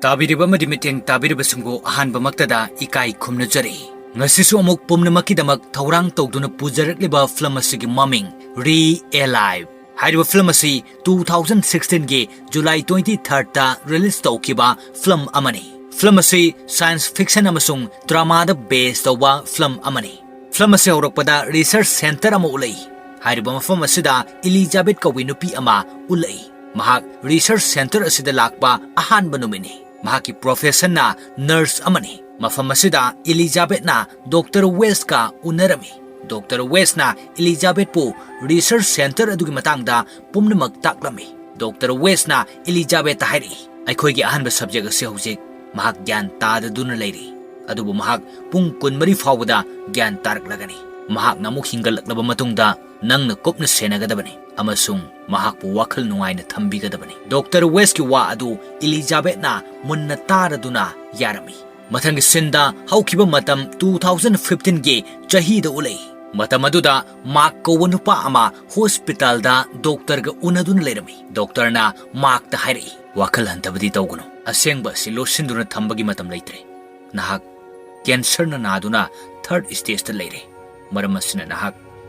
ताबिरिबा मदि मिटेंग ताबिरिबसिंगो अहानबमक्तदा इकाई खुमनजरी ngasisu amuk pumnamakidamak thaurang tawduna pujarakliba film asigi maming Re Alive hariba film asi 2016 ge July 23rd ta release tawkiba film amani film asi science fiction amasung drama da base tawba film amani film asi horakpada research center ama ulai hariba mafam asida Elizabeth kawi nupi ama ulai mahak research center asida lakba ahanba numini mahaki profession na nurse amani mafam asida Elizabeth na Dr. West ka unarami Dr. West na Elizabeth po research center adugi matangda pumnamak taklami Dr. West na Elizabeth tahiri aikhoi gi ahanba subject ase hojik mahak gyan tada duna leiri adubu mahak pung kunmari fawda gyan tarak lagani mahak na muk hingalaklaba matungda nangna kopna senagadabani amasung mahak pu wakhal nungaina thambigadabani Dr. West ki wa adu Elizabeth na munna tara duna yarami mathang sinda haukiba matam 2015 ge chahi da ulai matam aduda mak ko nupa ama hospital da doctor ga unadun lerami doctor na mak ta hairi wakal hantabadi tawguno asengba silo sinduna thambagi matam leitre nahak cancer na naduna third stage ta leire maram asina nahak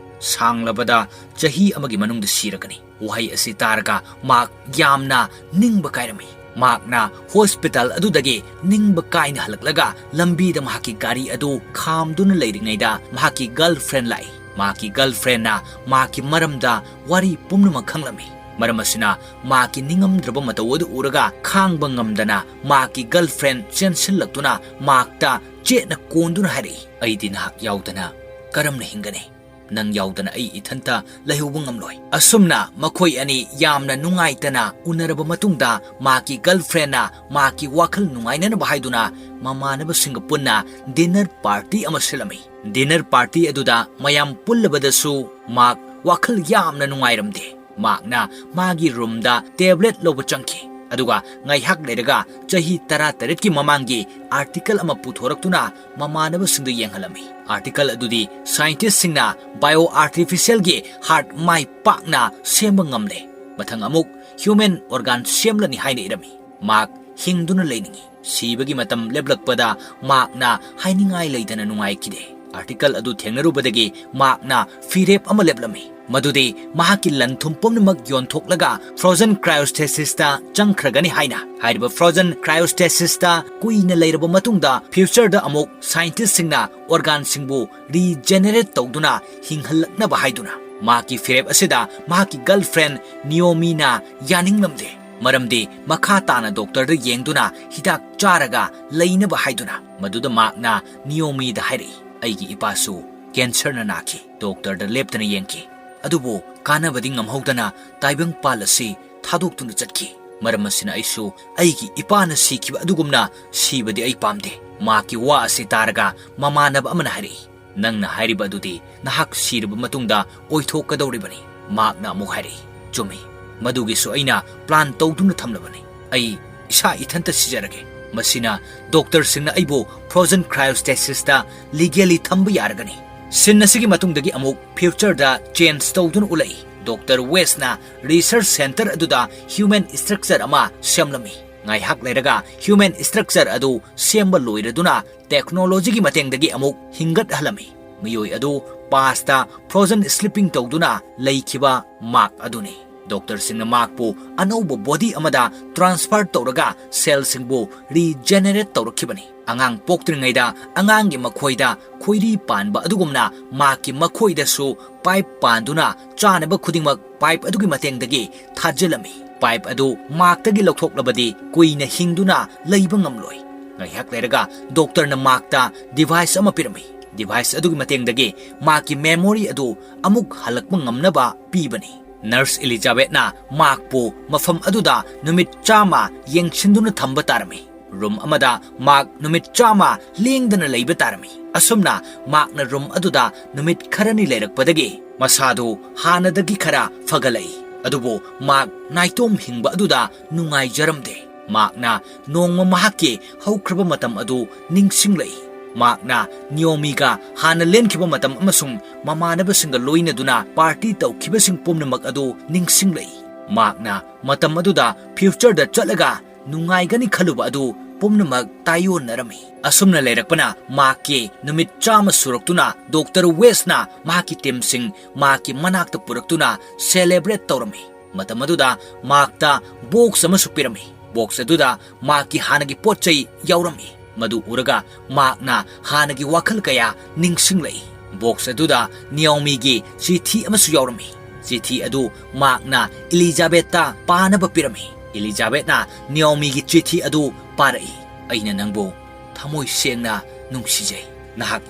sanglabada chahi amagi manung da siragani wahai asi targa mak yamna ningba kairami Makna hospital adudagi ningba kaina halaklaga lambi da mahaki gari adu khamduna leiringaida mahaki girlfriend lai mahaki girlfriend na mahaki maramda wari pumnuma khanglami maramasina mahaki ningamdraba matawadu uraga khangba ngamdana mahaki girlfriend chensillaktuna makta chetna konduna hari aidi nahak yaudana karamna hingane nang yaudana ai ithanta laihubang ngamloi asumna makhoi ani yamna nungaitana unaraba matungda maki girlfriend na maki wakhal nungaina na bahaiduna mamanaba singapunna dinner party amasilami dinner party aduda mayam pullabadasu mak wakhal yamna nungairamde makna magi room da tablet loba changki aduga ngaihak ledaga chahi 13 ki mamangi article ama puthoraktuna mamanaba singda yenghalami article adudi scientist singna bio artificial gi heart mai pakna semba ngamle mathang amuk human organ semlani haina irami mak hingduna leiningi sibagi matam leblakpada makna hainingai leidana nungai kide article adu thengnarubadagi makna firep ama leblami madudi mahaki lanthum pumnamak yonthoklaga frozen cryostasis ta changkhragani haina haiba frozen cryostasis ta kuina leiraba matungda future da amok scientist singna organ singbu regenerate tawduna hinghalakna ba haiduna maki firep asida mahaki girlfriend Naomi na yaninglamde maramdi makha tana doctor da yengduna hidak charaga leina ba haiduna maduda makna Naomi da hairi aigi ipasu cancer na naki doctor da leptana yengki adubo kanabadi ngamhodana taibang palasi thadoktuna chatki maramasina aisu aigi ipana sikiba adugumna sibadi ai pamde maki wa asi targa mamanaba amana hari nangna hairiba adudi nahak sirba matungda oithokadawribani makna mu hari chumi madugi su aina plan tawduna thamlabani ai isa ithanta sijarage masina doctor singna aibo frozen cryostasis ta legally thamba yaragani Sinnasigi matungdagi amuk future da change tawdun ulai Dr. West na research center aduda human structure ama semlami ngai hak leiraga human structure adu semba loiraduna technology gi matengdagi amuk hingat halami miyoi adu pasta frozen sleeping tawduna leikhiba mak aduni Dr. Singna makpu anaubo body amada transfer tawraga cell singbu regenerate tawrakhibani angang poktringaida angang gi makhoida khoiri panba adugumna maki makhoida su pipe panduna chanaba khudingmak pipe adugi matengdagi thajelami pipe adu maktagi lokhoklabadi kuina hingduna leiba ngamloi ngaiak leraga doctor na makta device ama pirami device adugi matengdagi maki memory adu amuk halakma ngamnaba pibani Nurse Elizabeth na makpu mafam aduda numit chama yengsinduna thamba tarami room amada mak numit chama lengdana leiba tarami asumna mak na room aduda numit kharani leirakpadagi masadu hanadagi khara fagalai adubo mak naitom hingba aduda nungai jaramde mak na nongma mahaki haukraba matam adu ningsinglai makna Naomi ga hana lenkhiba matam amasung mamanaba singa loina duna party tawkhiba sing pumnamak adu ningsinglai makna matam aduda future da chalaga ꯅꯨꯡꯉꯥꯏꯒꯅꯤ ꯈꯜꯂꯨꯕ ꯑꯗꯨ ꯄꯨꯝꯅꯃꯛ ꯇꯥꯌꯣꯟꯅꯔꯝꯃꯤ꯫ ꯑꯁꯨꯝꯅ ꯂꯩꯔꯛꯄꯅ ꯃꯍꯥꯛꯀꯤ ꯅꯨꯃꯤꯠ 100 ꯁꯨꯔꯛꯇꯨꯅ doctor ꯋꯦꯁꯅ ꯃꯍꯥꯛꯀꯤ ꯇꯤꯝꯁꯤꯡ ꯃꯍꯥꯛꯀꯤ ꯃꯅꯥꯛꯇ ꯄꯨꯔꯛꯇꯨꯅ ꯁꯦꯂꯦꯕ꯭ꯔꯦꯠ ꯇꯧꯔꯝꯃꯤ꯫ ꯃꯇꯝ ꯑꯗꯨꯗ ꯃꯍꯥꯛꯇ ꯕꯣꯛꯁ ꯑꯃꯁꯨ ꯄꯤꯔꯝꯃꯤ꯫ ꯕꯣꯛꯁ ꯑꯗꯨꯗ ꯃꯍꯥꯛꯀꯤ ꯍꯥꯟꯅꯒꯤ ꯄꯣꯠꯆꯩ ꯌꯥꯎꯔꯝꯃꯤ꯫ ꯃꯗꯨ ꯎꯔꯒ ꯃꯍꯥꯛꯅ ꯍꯥꯟꯅꯒꯤ ꯋꯥꯈꯜ ꯀꯌꯥ ꯅꯤꯡꯁꯤꯡꯂꯛꯏ꯫ ꯕꯣꯛꯁ ꯑꯗꯨꯗ ꯅꯤꯌꯣꯃꯤꯒꯤ ꯆꯤꯊꯤ ꯑꯃꯁꯨ ꯌꯥꯎꯔꯝꯃꯤ꯫ ꯆꯤꯊꯤ ꯑꯗꯨ ꯃꯍꯥꯛꯅ ꯏꯂꯤꯖꯥꯕꯦꯠꯇ ꯄꯥꯅꯕ ꯄꯤꯔꯝꯃꯤ꯫ ꯏꯂꯤꯖꯥꯕꯦꯠꯅ ꯅꯤꯌꯣꯃꯤꯒꯤ ꯆꯤꯊꯤ ꯑꯗꯨ ꯄꯥꯔꯛꯏ꯫ ꯑꯩꯅ ꯅꯪꯕꯨ ꯊꯃꯣꯏ ꯁꯦꯡꯅ ꯅꯨꯡꯁꯤꯖꯩ꯫ ꯅꯍꯥꯛ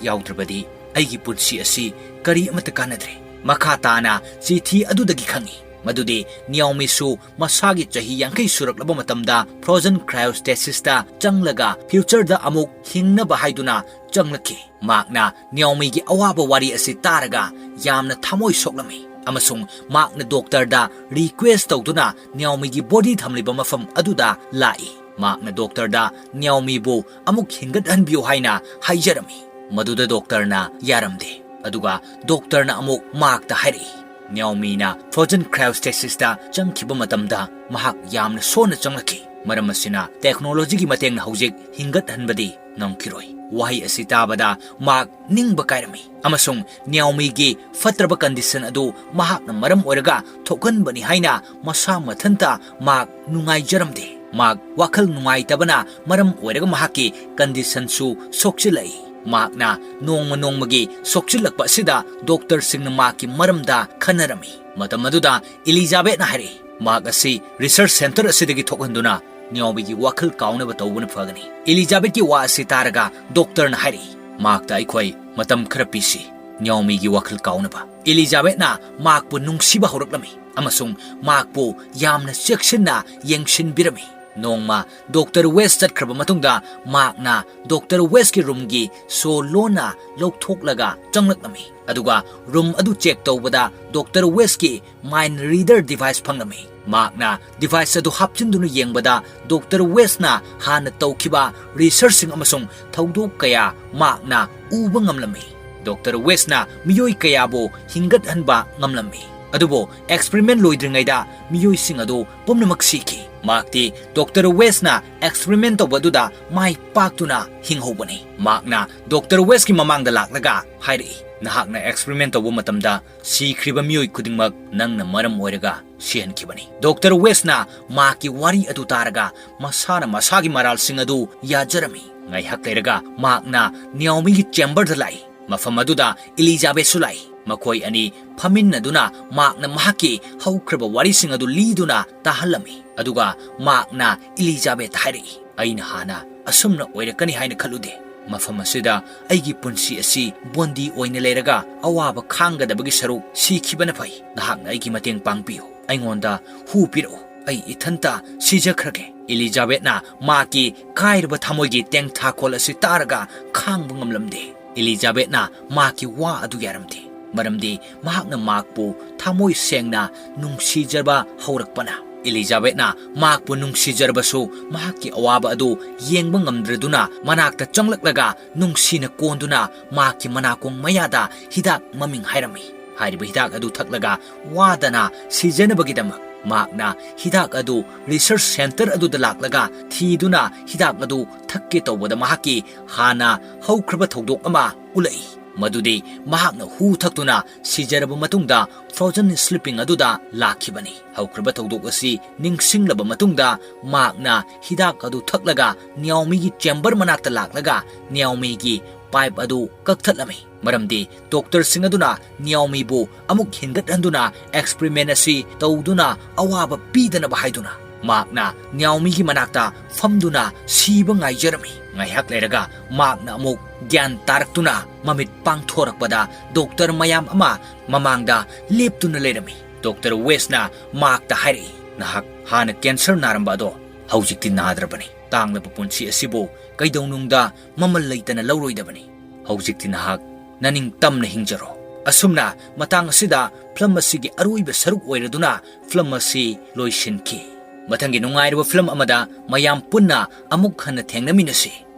ꯌꯥꯎꯗ꯭ꯔꯕꯗꯤ ꯑꯩꯒꯤ ꯄꯨꯟꯁꯤ ꯑꯁꯤ ꯀꯔꯤ ꯑꯃꯠꯇ ꯀꯥꯟꯅꯗ꯭ꯔꯦ꯫ ꯃꯈꯥ ꯇꯥꯅ ꯆꯤꯊꯤ ꯑꯗꯨꯗꯒꯤ ꯈꯪꯏ ꯃꯗꯨꯗꯤ ꯅꯤꯌꯣꯃꯤꯁꯨ ꯃꯁꯥꯒꯤ ꯆꯍꯤ 50 ꯁꯨꯔꯛꯂꯕ ꯃꯇꯝꯗ ꯐ꯭ꯔꯣꯖꯟ ꯀ꯭ꯔꯥꯏꯑꯣꯁ꯭ꯇꯦꯁꯤꯁꯇ ꯆꯪꯂꯒ ꯐ꯭ꯌꯨꯆꯔꯗ ꯑꯃꯨꯛ ꯍꯤꯡꯅꯕ ꯍꯥꯏꯗꯨꯅ ꯆꯪꯂꯛꯈꯤ꯫ ꯃꯍꯥꯛꯅ ꯅꯤꯌꯣꯃꯤꯒꯤ ꯑꯋꯥꯕ ꯋꯥꯔꯤ ꯑꯁꯤ ꯇꯥꯔꯒ ꯌꯥꯝꯅ ꯊꯃꯣꯏ ꯁꯣꯛꯂꯝꯃꯤ ꯑꯃꯁꯨꯡ ꯃꯍꯥꯛꯅ ꯗꯣꯛꯇꯔꯗ ꯔꯤꯀ꯭ꯋꯦꯁ ꯇꯧꯗꯨꯅ ꯅꯤꯌꯣꯃꯤꯒꯤ ꯕꯣꯗꯤ ꯊꯝꯂꯤꯕ ꯃꯐꯝ ꯑꯗꯨꯗ ꯂꯥꯛꯏ꯫ ꯃꯍꯥꯛꯅ ꯗꯣꯛꯇꯔꯗ ꯅꯤꯌꯣꯃꯤꯕꯨ ꯑꯃꯨꯛ ꯍꯤꯡꯒꯠꯍꯟꯕꯤꯌꯨ ꯍꯥꯏꯅ ꯍꯥꯏꯖꯔꯝꯃꯤ꯫ ꯃꯗꯨꯗ ꯗꯣꯛꯇꯔꯅ ꯌꯥꯔꯝꯗꯦ꯫ ꯑꯗꯨꯒ ꯗꯣꯛꯇꯔꯅ ꯑꯃꯨꯛ ꯃꯍꯥꯛꯇ ꯍꯥꯏꯔꯛꯏ ꯅꯤꯌꯣꯃꯤꯅ ꯐ꯭ꯔꯣꯖꯟ ꯀ꯭ꯔꯥꯏꯑꯣꯁ꯭ꯇꯦꯁꯤꯁꯇ ꯆꯪꯈꯤꯕ ꯃꯇꯝꯗ ꯃꯍꯥꯛ ꯌꯥꯝꯅ ꯁꯣꯟꯅ ꯆꯪꯂꯛꯈꯤ꯫ ꯃꯔꯝ ꯑꯁꯤꯅ ꯇꯦꯛꯅꯣꯂꯣꯖꯤꯒꯤ ꯃꯇꯦꯡꯅ ꯍꯧꯖꯤꯛ ꯍꯤꯡꯒꯠꯍꯟꯕꯗꯤ ꯉꯝꯈꯤꯔꯣꯏ꯫ ꯋꯥꯍꯩ ꯑꯁꯤ ꯇꯥꯕꯗ ꯃꯍꯥꯛ ꯅꯤꯡꯕ ꯀꯥꯏꯔꯝꯃꯤ ꯑꯃꯁꯨꯡ ꯅꯤꯌꯣꯃꯤꯒꯤ ꯐꯠꯇ꯭ꯔꯕ ꯀꯟꯗꯤꯁꯟ ꯑꯗꯨ ꯃꯍꯥꯛꯅ ꯃꯔꯝ ꯑꯣꯏꯔꯒ ꯊꯣꯛꯍꯟꯕꯅꯤ ꯍꯥꯏꯅ ꯃꯁꯥ ꯃꯊꯟꯇ ꯃꯍꯥꯛ ꯅꯨꯡꯉꯥꯏꯖꯔꯝꯗꯦ꯫ ꯃꯍꯥꯛ ꯋꯥꯈꯜ ꯅꯨꯡꯉꯥꯏꯇꯕꯅ ꯃꯔꯝ ꯑꯣꯏꯔꯒ ꯃꯍꯥꯛꯀꯤ ꯀꯟꯗꯤꯁꯟꯁꯨ ꯁꯣꯛꯆꯤꯜꯂꯛꯏ꯫ ꯃꯍꯥꯛꯅ ꯅꯣꯡꯃꯒꯤ ꯁꯣꯛꯆꯤꯜꯂꯛꯄ ꯑꯁꯤꯗ ꯗꯣꯛꯇꯔꯁꯤꯡꯅ ꯃꯍꯥꯛꯀꯤ ꯃꯔꯝꯗ ꯈꯟꯅꯔꯝꯃꯤ꯫ ꯃꯇꯝ ꯑꯗꯨꯗ ꯏꯂꯤꯖꯥꯕꯦꯠꯅ ꯍꯥꯏꯔꯛꯏ ꯃꯍꯥꯛ ꯑꯁꯤ ꯔꯤꯁꯔꯆ ꯁꯦꯟꯇꯔ ꯑꯁꯤꯗꯒꯤ ꯊꯣꯛꯍꯟꯗꯨꯅ ꯅꯤꯌꯣꯃꯤꯒꯤ ꯋꯥꯈꯜ ꯀꯥꯎꯅꯕ ꯇꯧꯕꯅ ꯐꯒꯅꯤ꯫ ꯏꯂꯤꯖꯥꯕꯦꯠꯀꯤ ꯋꯥ ꯑꯁꯤ ꯇꯥꯔꯒ ꯗꯣꯛꯇꯔꯅ ꯍꯥꯏꯔꯛꯏ ꯃꯍꯥꯛꯇ ꯑꯩꯈꯣꯏ ꯃꯇꯝ ꯈꯔ ꯄꯤꯁꯤ ꯅꯤꯌꯣꯃꯤꯒꯤ ꯋꯥꯈꯜ ꯀꯥꯎꯅꯕ꯫ ꯏꯂꯤꯖꯥꯕꯦꯠꯅ ꯃꯍꯥꯛꯄꯨ ꯅꯨꯡꯁꯤꯕ ꯍꯧꯔꯛꯂꯝꯃꯤ ꯑꯃꯁꯨꯡ ꯃꯍꯥꯛꯄꯨ ꯌꯥꯝꯅ ꯆꯦꯛꯁꯤꯟꯅ ꯌꯦꯡꯁꯤꯟꯕꯤꯔꯝꯃꯤ꯫ ꯅꯣꯡꯃ ꯗꯣꯛꯇꯔ ꯋꯦꯁ ꯆꯠꯈ꯭ꯔꯕ ꯃꯇꯨꯡꯗ ꯃꯍꯥꯛꯅ ꯗꯣꯛꯇꯔ ꯋꯦꯁꯀꯤ ꯔꯨꯝꯒꯤ ꯁꯣ ꯂꯣꯟꯅ ꯂꯧꯊꯣꯛꯂꯒ ꯆꯪꯂꯛꯂꯝꯃꯤ꯫ ꯑꯗꯨꯒ ꯔꯨꯝ ꯑꯗꯨ ꯆꯦꯛ ꯇꯧꯕꯗ ꯗꯣꯛꯇꯔ ꯋꯦꯁꯀꯤ ꯃꯥꯏꯟ ꯔꯤꯗꯔ ꯗꯤꯚꯥꯏꯁ ꯐꯪꯂꯝꯃꯤ꯫ ꯃꯍꯥꯛꯅ ꯗꯤꯚꯥꯏꯁ ꯑꯗꯨ ꯍꯥꯞꯆꯤꯟꯗꯨꯅ ꯌꯦꯡꯕꯗ ꯗꯣꯛꯇꯔ ꯋꯦꯁꯅ ꯍꯥꯟꯅ ꯇꯧꯈꯤꯕ ꯔꯤꯁꯔꯆꯁꯤꯡ ꯑꯃꯁꯨꯡ ꯊꯧꯗꯣꯛ ꯀꯌꯥ ꯃꯍꯥꯛꯅ ꯎꯕ ꯉꯝꯂꯝꯃꯤ꯫ ꯗꯣꯛꯇꯔ ꯋꯦꯁꯅ ꯃꯤꯑꯣꯏ ꯀꯌꯥꯕꯨ ꯍꯤꯡꯒꯠꯍꯟꯕ ꯉꯝꯂꯝꯃꯤ ꯑꯗꯨꯕꯨ ꯑꯦꯛꯁꯄꯦꯔꯤꯃꯦꯟ ꯂꯣꯏꯗ꯭ꯔꯤꯉꯩꯗ ꯃꯤꯑꯣꯏꯁꯤꯡ ꯑꯗꯨ ꯄꯨꯝꯅꯃꯛ ꯁꯤꯈꯤ꯫ ꯃꯍꯥꯛꯇꯤ ꯗꯣꯛꯇꯔ ꯋꯦꯁꯅ ꯑꯦꯛꯁꯄꯦꯔꯤꯃꯦꯟ ꯇꯧꯕ ꯑꯗꯨꯗ ꯃꯥꯏ ꯄꯥꯛꯇꯨꯅ ꯍꯤꯡꯍꯧꯕꯅꯤ꯫ ꯃꯍꯥꯛꯅ ꯗꯣꯛꯇꯔ ꯋꯦꯁꯀꯤ ꯃꯃꯥꯡꯗ ꯂꯥꯛꯂꯒ ꯍꯥꯏꯔꯛꯏ ꯅꯍꯥꯛꯅ ꯑꯦꯛꯁꯄꯦꯔꯤꯃꯦꯟ ꯇꯧꯕ ꯃꯇꯝꯗ ꯁꯤꯈ꯭ꯔꯤꯕ ꯃꯤꯑꯣꯏ ꯈꯨꯗꯤꯡꯃꯛ ꯅꯪꯅ ꯃꯔꯝ ꯑꯣꯏꯔꯒ ꯁꯤꯍꯟꯈꯤꯕꯅꯤ꯫ ꯗꯣꯛꯇꯔ ꯋꯦꯁꯅ ꯃꯍꯥꯛꯀꯤ ꯋꯥꯔꯤ ꯑꯗꯨ ꯇꯥꯔꯒ ꯃꯁꯥꯅ ꯃꯁꯥꯒꯤ ꯃꯔꯥꯜꯁꯤꯡ ꯑꯗꯨ ꯌꯥꯖꯔꯝꯃꯤ꯫ ꯉꯥꯏꯍꯥꯛ ꯂꯩꯔꯒ ꯃꯍꯥꯛꯅ ꯅꯤꯌꯣꯃꯤꯒꯤ ꯆꯦꯝꯕꯔꯗ ꯂꯥꯛꯏ꯫ ꯃꯐꯝ ꯑꯗꯨꯗ ꯏꯂꯤꯖꯥꯕꯦꯠꯁꯨ ꯂꯥꯛꯏ꯫ ꯃꯈꯣꯏ ꯑꯅꯤ ꯐꯝꯃꯤꯟꯅꯗꯨꯅ ꯃꯍꯥꯛꯅ ꯃꯍꯥꯛꯀꯤ ꯍꯧꯈ꯭ꯔꯕ ꯋꯥꯔꯤꯁꯤꯡ ꯑꯗꯨ ꯂꯤꯗꯨꯅ ꯇꯥꯍꯜꯂꯝꯃꯤ꯫ ꯑꯗꯨꯒ ꯃꯍꯥꯛꯅ ꯏꯂꯤꯖꯥꯕꯦꯠꯇ ꯍꯥꯏꯔꯛꯏ ꯑꯩꯅ ꯍꯥꯟꯅ ꯑꯁꯨꯝꯅ ꯑꯣꯏꯔꯛꯀꯅꯤ ꯍꯥꯏꯅ ꯈꯜꯂꯨꯗꯦ꯫ ꯃꯐꯝ ꯑꯁꯤꯗ ꯑꯩꯒꯤ ꯄꯨꯟꯁꯤ ꯑꯁꯤ ꯕꯣꯟꯗꯤ ꯑꯣꯏꯅ ꯂꯩꯔꯒ ꯑꯋꯥꯕ ꯈꯥꯡꯒꯗꯕꯒꯤ ꯁꯔꯨꯛ ꯁꯤꯈꯤꯕꯅ ꯐꯩ꯫ ꯅꯍꯥꯛꯅ ꯑꯩꯒꯤ ꯃꯇꯦꯡ ꯄꯥꯡꯕꯤꯌꯨ꯫ ꯑꯩꯉꯣꯟꯗ ꯍꯨ ꯄꯤꯔꯛꯎ꯫ ꯑꯩ ꯏꯊꯟꯇ ꯁꯤꯖꯈ꯭ꯔꯒꯦ꯫ ꯏꯂꯤꯖꯥꯕꯦꯠꯅ ꯃꯍꯥꯛꯀꯤ ꯀꯥꯏꯔꯕ ꯊꯃꯣꯏꯒꯤ ꯇꯦꯡꯊꯥꯈꯣꯜ ꯑꯁꯤ ꯇꯥꯔꯒ ꯈꯥꯡꯕ ꯉꯝꯂꯝꯗꯦ꯫ ꯏꯂꯤꯖꯥꯕꯦꯠꯅ ꯃꯍꯥꯛꯀꯤ ꯋꯥ ꯑꯗꯨ ꯌꯥꯔꯝꯗꯦ ꯃꯔꯝꯗꯤ ꯃꯍꯥꯛꯅ ꯃꯍꯥꯛꯄꯨ ꯊꯃꯣꯏ ꯁꯦꯡꯅ ꯅꯨꯡꯁꯤꯖꯕ ꯍꯧꯔꯛꯄꯅ꯫ ꯏꯂꯤꯖꯥꯕꯦꯠꯅ ꯃꯍꯥꯛꯄꯨ ꯅꯨꯡꯁꯤꯖꯔꯕꯁꯨ ꯃꯍꯥꯛꯀꯤ ꯑꯋꯥꯕ ꯑꯗꯨ ꯌꯦꯡꯕ ꯉꯝꯗ꯭ꯔꯗꯨꯅ ꯃꯅꯥꯛꯇ ꯆꯪꯂꯛꯂꯒ ꯅꯨꯡꯁꯤꯅ ꯀꯣꯟꯗꯨꯅ ꯃꯍꯥꯛꯀꯤ ꯃꯅꯥꯀꯣꯡ ꯃꯌꯥꯗ ꯍꯤꯗꯥꯛ ꯃꯃꯤꯡ ꯍꯥꯏꯔꯝꯃꯤ꯫ ꯍꯥꯏꯔꯤꯕ ꯍꯤꯗꯥꯛ ꯑꯗꯨ ꯊꯛꯂꯒ ꯋꯥꯗꯅ ꯁꯤꯖꯅꯕꯒꯤꯗꯃꯛ ꯃꯍꯥꯛꯅ ꯍꯤꯗꯥꯛ ꯑꯗꯨ ꯔꯤꯁꯔꯆ ꯁꯦꯟꯇꯔ ꯑꯗꯨꯗ ꯂꯥꯛꯂꯒ ꯊꯤꯗꯨꯅ ꯍꯤꯗꯥꯛ ꯑꯗꯨ ꯊꯛꯀꯦ ꯇꯧꯕꯗ ꯃꯍꯥꯛꯀꯤ ꯍꯥꯟꯅ ꯍꯧꯈ꯭ꯔꯕ ꯊꯧꯗꯣꯛ ꯑꯃ ꯎꯠꯂꯛꯏ ꯃꯗꯨꯗꯤ ꯃꯍꯥꯛꯅ ꯍꯨ ꯊꯛꯇꯨꯅ ꯁꯤꯖꯔꯕ ꯃꯇꯨꯡꯗ ꯐ꯭ꯔꯣꯖꯟ ꯁ꯭ꯂꯤꯞꯄꯤꯡ ꯑꯗꯨꯗ ꯂꯥꯛꯈꯤꯕꯅꯤ꯫ ꯍꯧꯈ꯭ꯔꯕ ꯊꯧꯗꯣꯛ ꯑꯁꯤ ꯅꯤꯡꯁꯤꯡꯂꯕ ꯃꯇꯨꯡꯗ ꯃꯍꯥꯛꯅ ꯍꯤꯗꯥꯛ ꯑꯗꯨ ꯊꯛꯂꯒ ꯅꯤꯌꯣꯃꯤꯒꯤ ꯆꯦꯝꯕꯔ ꯃꯅꯥꯛꯇ ꯂꯥꯛꯂꯒ ꯅꯤꯌꯣꯃꯤꯒꯤ ꯄꯥꯏꯞ ꯑꯗꯨ ꯀꯛꯊꯠꯂꯝꯃꯤ ꯃꯔꯝꯗꯤ ꯗꯣꯛꯇꯔꯁꯤꯡ ꯑꯗꯨꯅ ꯅꯤꯌꯣꯃꯤꯕꯨ ꯑꯃꯨꯛ ꯍꯤꯡꯒꯠꯍꯟꯗꯨꯅ ꯑꯦꯛꯁꯄꯦꯔꯤꯃꯦꯟ ꯑꯁꯤ ꯇꯧꯗꯨꯅ ꯑꯋꯥꯕ ꯄꯤꯗꯅꯕ ꯍꯥꯏꯗꯨꯅ ꯃꯍꯥꯛꯅ ꯅꯤꯌꯣꯃꯤꯒꯤ ꯃꯅꯥꯛꯇ ꯐꯝꯗꯨꯅ ꯁꯤꯕ ꯉꯥꯏꯖꯔꯝꯃꯤ꯫ ꯉꯥꯏꯍꯥꯛ ꯂꯩꯔꯒ ꯃꯍꯥꯛꯅ ꯑꯃꯨꯛ ꯒ꯭ꯌꯥꯟ ꯇꯥꯔꯛꯇꯨꯅ ꯃꯃꯤꯠ ꯄꯥꯡꯊꯣꯔꯛꯄꯗ ꯗꯣꯛꯇꯔ ꯃꯌꯥꯝ ꯑꯃ ꯃꯃꯥꯡꯗ ꯂꯦꯞꯇꯨꯅ ꯂꯩꯔꯝꯃꯤ꯫ ꯗꯣꯛꯇꯔ ꯋꯦꯁꯅ ꯃꯍꯥꯛꯇ ꯍꯥꯏꯔꯛꯏ ꯅꯍꯥꯛ ꯍꯥꯟꯅ ꯀꯦꯟꯁꯔ ꯅꯥꯔꯝꯕ ꯑꯗꯣ ꯍꯧꯖꯤꯛꯇꯤ ꯅꯥꯗ꯭ꯔꯕꯅꯤ꯫ ꯇꯥꯡꯂꯕ ꯄꯨꯟꯁꯤ ꯑꯁꯤꯕꯨ ꯀꯩꯗꯧꯅꯨꯡꯗ ꯃꯃꯜ ꯂꯩꯇꯅ ꯂꯧꯔꯣꯏꯗꯕꯅꯤ꯫ ꯍꯧꯖꯤꯛꯇꯤ ꯅꯍꯥꯛ ꯅꯅꯤꯡ ꯇꯝꯅ ꯍꯤꯡꯖꯔꯣ꯫ ꯑꯁꯨꯝꯅ ꯃꯇꯥꯡ ꯑꯁꯤꯗ ꯐꯤꯂꯝ ꯑꯁꯤꯒꯤ ꯑꯔꯣꯏꯕ ꯁꯔꯨꯛ ꯑꯣꯏꯔꯗꯨꯅ ꯐꯤꯂꯝ ꯑꯁꯤ ꯂꯣꯏꯁꯤꯟꯈꯤ꯫ ꯃꯊꯪꯒꯤ ꯅꯨꯡꯉꯥꯏꯔꯕ ꯐꯤꯂꯝ ꯑꯃꯗ ꯃꯌꯥꯝ ꯄꯨꯟꯅ ꯑꯃꯨꯛ ꯍꯟꯅ ꯊꯦꯡꯅꯃꯤꯟꯅꯁꯤ꯫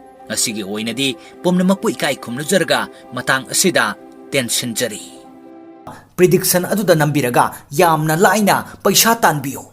ꯉꯁꯤꯒꯤ ꯑꯣꯏꯅꯗꯤ ꯄꯨꯝꯅꯃꯛꯄꯨ ꯏꯀꯥꯏ ꯈꯨꯝꯅꯖꯔꯒ ꯃꯇꯥꯡ ꯑꯁꯤꯗ ꯇꯦꯟꯁꯤꯟꯖꯔꯤ꯫ ꯄ꯭ꯔꯤꯗꯤꯛꯁꯟ ꯑꯗꯨꯗ ꯅꯝꯕꯤꯔꯒ ꯌꯥꯝꯅ ꯂꯥꯏꯅ ꯄꯩꯁꯥ ꯇꯥꯟꯕꯤꯌꯨ꯫